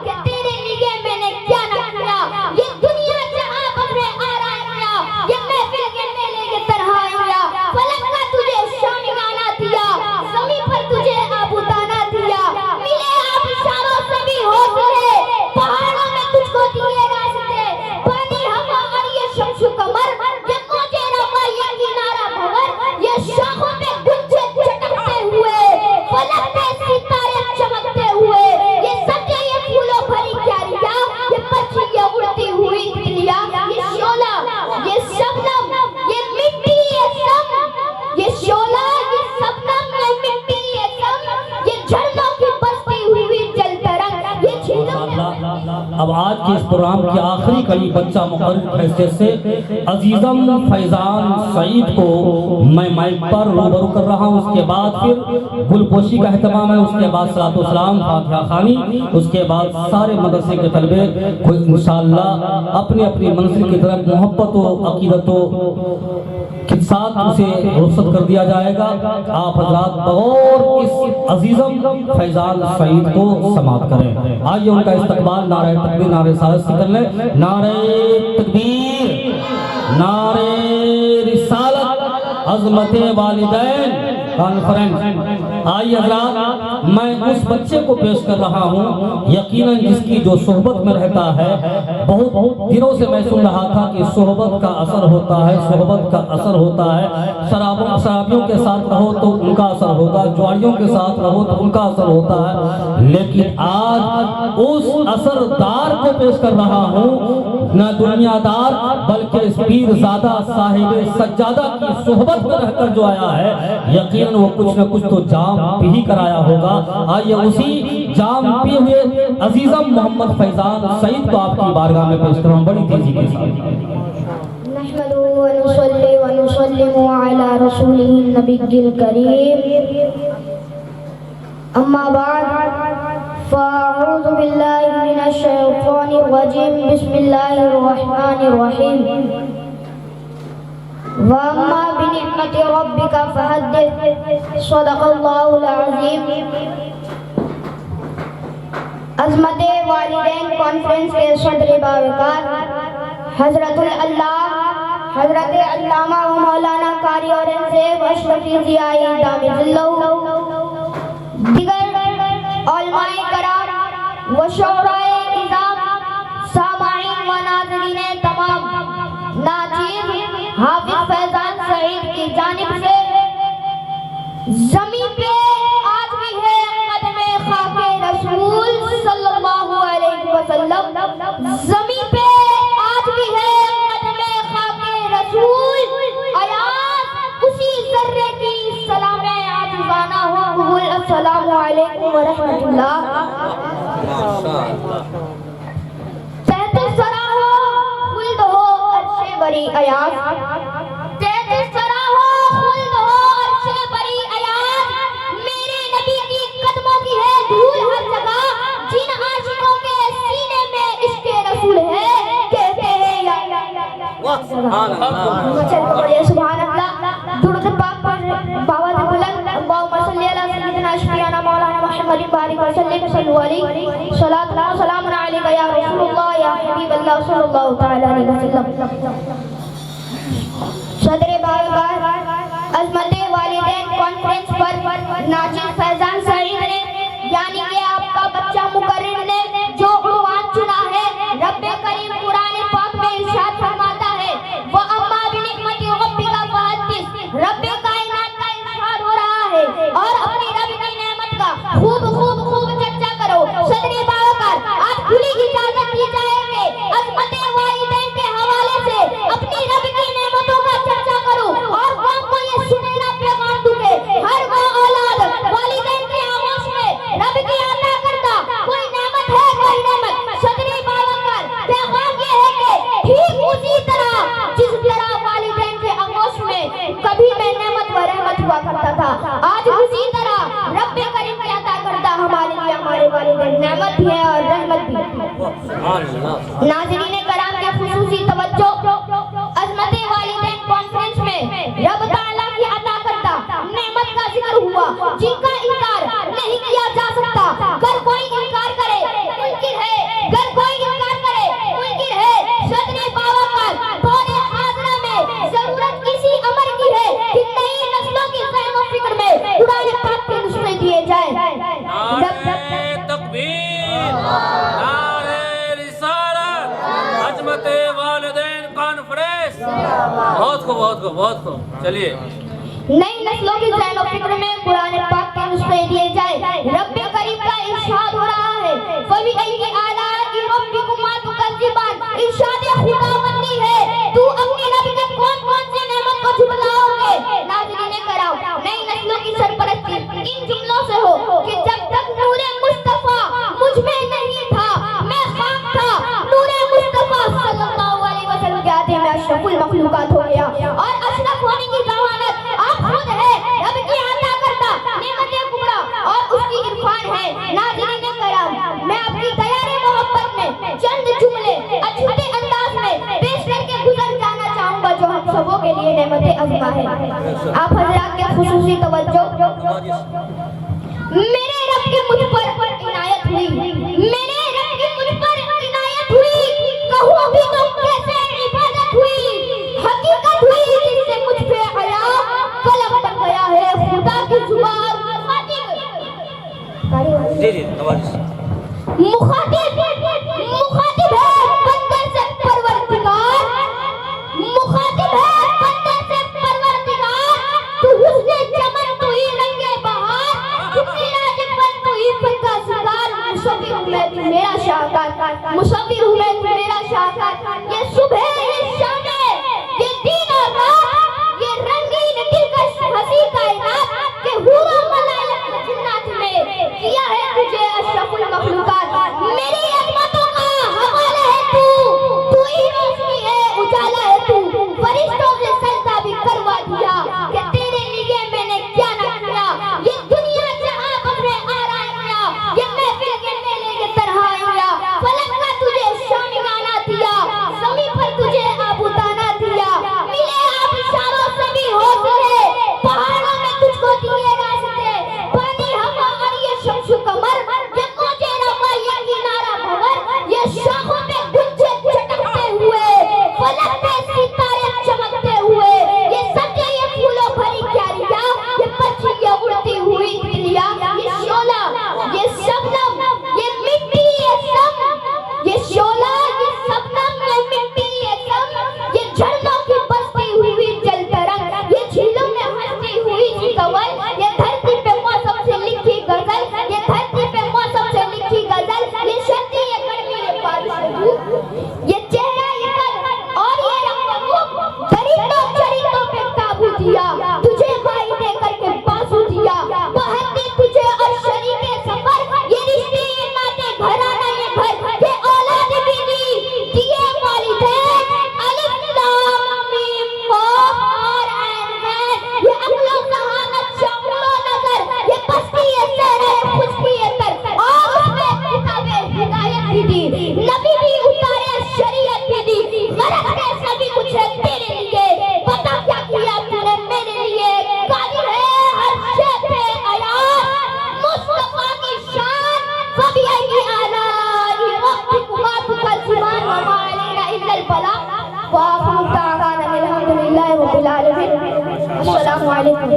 कि तेरे लिए मैंने क्या ना किया। ये दुनिया जहां बखरे आरामिया, ये महफिल के मेले के तरहाइया, फलक का तुझे शामियाना दिया, ज़मीन पर तुझे आबूदाना दिया। मिले आबशारों से भी हौसले, पहाड़ों में तुझको दिए रास्ते, पानी हवा और ये शम्सु कमर, ये मौजे रवा ये किनारा भंवर, ये शाखों पे गुंजे चटकते हुए, फलक पे सितारे चमकते हुए, ये सब्ज़े ये फूलों भरी क्यारियां, ये पक्षी ये उड़ती हुई तितलियां, ये शोला ये शबनम ये मिट्टी ये सम, ये शोला ये शबनम ये मिट्टी ये सम, ये झरनों की बसती हुई जल तरंग, ये झीलों अब आज के इस प्रोग्राम की आखिरी कड़ी बच्चा मुकर्रर हैसियत से अजीजम फैजान सईद को मैं माइक पर रूबरू कर रहा हूँ। उसके बाद फिर गुलपोशी का एहतमाम है, उसके बाद सलातो सलाम फातिहा खानी, उसके बाद सारे मदरसे के तलबे को इंशाअल्लाह अपनी अपनी मंजिल की तरफ मोहब्बत व अकीदत के साथ उसे रुखसत कर दिया जाएगा। आप हजरात बगौर इस अजीजम फैजान सईद को समाप्त करें। आइए उनका इस्तकबाल नारे तकबीर नारे सारस से कर लें। नारे तकबीर, नारे रिसालत, अज़मते वालिदैन कॉन्फ्रेंस। आइए हजरात, मैं उस बच्चे को पेश कर रहा हूँ यकीनन जिसकी जो सोहबत में रहता है, बहुत दिनों से मैं सुन रहा था कि सोहबत का असर होता है, सोहबत का असर होता है। शराबियों के साथ रहो तो उनका असर होगा, जुआरियों के साथ रहो तो उनका असर होता है, लेकिन आज उस असरदार को पेश कर रहा हूँ, न दुनियादार बल्कि इस पीरज़ादा साहिब सज्जादा की सोहबत में रहकर जो आया है, यकीनन वो कुछ न कुछ तो जाम पी ही कराया होगा। आइए उसी जाम पिए हुए अजीजम मोहम्मद फैजान सईद को आपकी बारगाह में पेश करूँ बड़ी तेजी के साथ। अम्मा बाद फ़अऊज़ु बिल्लाहि मिनश शैतानिर रजीम, बिस्मिल्लाहिर रहमानिर रहीम। वअम्मा बिनिअमति रब्बिका फहद्दिस, सदक़ल्लाहुल अज़ीम। अज़मते वालिदैन कॉन्फ्रेंस के सदर बावकार हज़रतुल अल्लाह हज़रत अल्लामा व मौलाना कारी औरंगज़ेब अशरफी ज़ियाई दामिजुल्लाह, दिगर उलमाए कराम व शुअराए इज़ाम, सामाईन व नाज़रीन तमाम, नाज़िर हाफिज़ फैज़ान सईद की जानिब से ज़मीन पे आज भी है कदमे खाके रसूल सल्लल्लाहु अलैहि वसल्लम, ज़मीन पे आज भी है कदमे खाके रसूल, आयात उसी ज़र्रे की सलामे आजिज़ाना हो कबूल। अस्सलामु अलैकुम व रहमतुल्लाह। तहत सरा हो खुल्द हो अर्शे बरी आयात, तहत सरा हो खुल्द हो अर्शे बरी आयात, मेरे नबी की कदमों की है धूल हर जगह, जिन आशिकों के सीने में इश्क़े रसूल है, कहते हैं या सुभान अल्लाह, सुभान अल्लाह। दुरूद पाक पर बावत बुलंद, अल्लाहुम्मा सल्ली अला सय्यिदिना शफीअना मौलाना मुहम्मदिन बारिक वसल्लिम सल्लल्लाहु अलैहि सलातु व सलामुन अलैका या रसूलल्लाह या हबीबल्लाह सल्लल्लाहु तआला अलैहि वसल्लम। सदर बावकार अज़मते वालिदैन कॉन्फ्रेंस पर नाज़िर फैज़ान सईद ने यानी कि आपका बच्चा मुकर्रिर ने जो उन्वान चुना है, रब्बे करीम कुरान पाक में इरशाद फरमाता है, वो अम्मा बिनिअमति रब्बिका फहद्दिस, रब्बे कायनात का इरशाद हो रहा है और अपनी रब की नेमत का खूब चर्चा करो। सदर बावकार आज खुली इजाजत दी जाएगी अज़मते वालिदैन के हवाले से अपनी रब की नेमतों का चर्चा करो और कौम को ये सुनहरा पैगाम दूंगे, हर वो औलाद वालिदैन के आगोश में रब की अता करता कोई नेमत है, कोई नेमत। सदरी बावकार पैगाम ये है कि ठीक उसी तरह जिस तरह वालिदैन के आगोश में कभी मैं नेमत व रहमत हुआ करता था, आज उसी तरह रब करीम की अता करता हमारे लिए हमारे वालिदैन नेमत भी है और रहमत भी। नाज़रीन कराम के खुसूसी तवज्जो, अज़मते वालिदैन कॉन्फ्रेंस में रब ताला की अता करता नेमत का जिक्र हुआ, जिनका इनकार नहीं किया जा सकता। अगर कोई इनकार करे मुनकिर है बहुत खूब चलिए। नई नस्लों की ज़हन और फिक्र में कुरान पाक के नुस्खे दिए जाए। रब्बे करीम का इरशाद हो रहा है, फबी अय्यि आलाइ रब्बिकुमा तुकज़्ज़िबान। इरशाद खुदावंदी है, तू अपने रब की कौन-कौन सी नेमत को झुठलाओगे। नाज़रीन कराम, नई नस्लों की सरपरस्ती इन जुमलों से हो कि जब तक नूरे मुस्तफा मुझ में नहीं था, मैं खाक था, नूरे मुस्तफा सल्लल्लाहु अलैहि वसल्लम के आते में अशरफुल मखलूकात हो गया। और अशरफ होने की जमानत आप खुद है, रब की अता करता नेमत कुबरा और उसकी इरफान है। नाज़रीन कराम, मैं अपनी तैयारी मोहब्बत में चंद जुमले अछूते अंदाज में पेश करके गुजर जाना चाहूंगा जो हम सबों के लिए नेमत अज़मा है। आप हज़रात के खुसूसी तवज्जो। मेरे रब की मुझ पर इनायत हुई, मेरे रब की मुझ पर इनायत हुई, कहूँ भी तो कैसे इबादत हुई, हकीकत हुई जिससे मुझ पे हया कलम बन गया है खुदा की जुबान। जी नवाज मुखातिब है बंदे से परवरदिगार, मुखातिब है बंदे से परवरदिगार। तू हुस्ने चमन, तू ही रंगे बहार, तू मेरा जबन, तू ही फक्का सिंगार। मुसव्विर हूँ मैं तू मेरा शाहकार, मुसव्विर हूँ मैं तू मेरा शाहकार। ये सुबह ये शाम ये दिन और रात, ये रंगीन दिलकश हंसी कायनात के हूर और मलाइका जिन्नात में किया है तुझे अशरफुल मखलूकात। मेरी अज़मतों का हवाला है तू ही रोशनी है, उजाला है तू। फरिश्तों से सजदा भी करवा दिया कि तेरे लिए मैंने क्या ना किया। ये दुनिया जहां बसरे आरामिया, ये महफिल के मेले के तरहाइया, फलक का तुझे शामियाना दिया, ज़मीं पर तुझे आबूदाना दिया। मिले आबशारों से भी हौसले, पहाड़ों में तुझको दिए रास्ते, पानी हवा और ये शम्स कमर, ये मौजे रवा ये किनारा भंवर, ये शाखों पे गुंजे चटकते हुए, फलक पे सितारे चमकते हुए, ये सब्ज़े ये फूलों भरी क्यारियां, ये पक्षी ये उड़ती हुई तितलियां, ये शोला ये शबनम ये मिट्टी ये सम, ये शोला ये शबनम ये मिट्टी ये सम, ये झरनों की बसती हुई जल तरंग, ये झीलों में हंसती हुई कंवल, ये धरती पे मौसम से लिखी गजल, ये धरती पे मौसम से लिखी गजल, ये सर्दी ये गर्मी ये बारिश ये चेहरा ये कद और ये रंग रूप, चरित्रों पे काबू दिया, तुझे माई दे करके बासु दिया, बहती तुझे और शरीके सफर, ये रिश्ते ये नाते घराना ये घर, ये औलाद भी दी दिए वालिदैन, अलिफ लाम मीम काफ और ऐन है, ये अक्लो ज़हानत शम्लो नजर, ये पस्ती ये सहरा ये खुशकी ये तर, और उसमें किताबे हिदायत भी दी, नबी भी उतारे शरीयत भी दी, गरज के सभी कुछ है तेरे लिए, पता क्या किया तूने मेरे लिए। कादिर है हर शे पे अयान, मुस्तफा की शान, फबी अय्यि आलाइ रब्बिकुमा तुकज़्ज़िबान, व मा अलैना इल्लल बलाग, व आखिरु दअवाना अल्हम्दुलिल्लाहि रब्बिल आलमीन। अस्सलामु अलैकुम।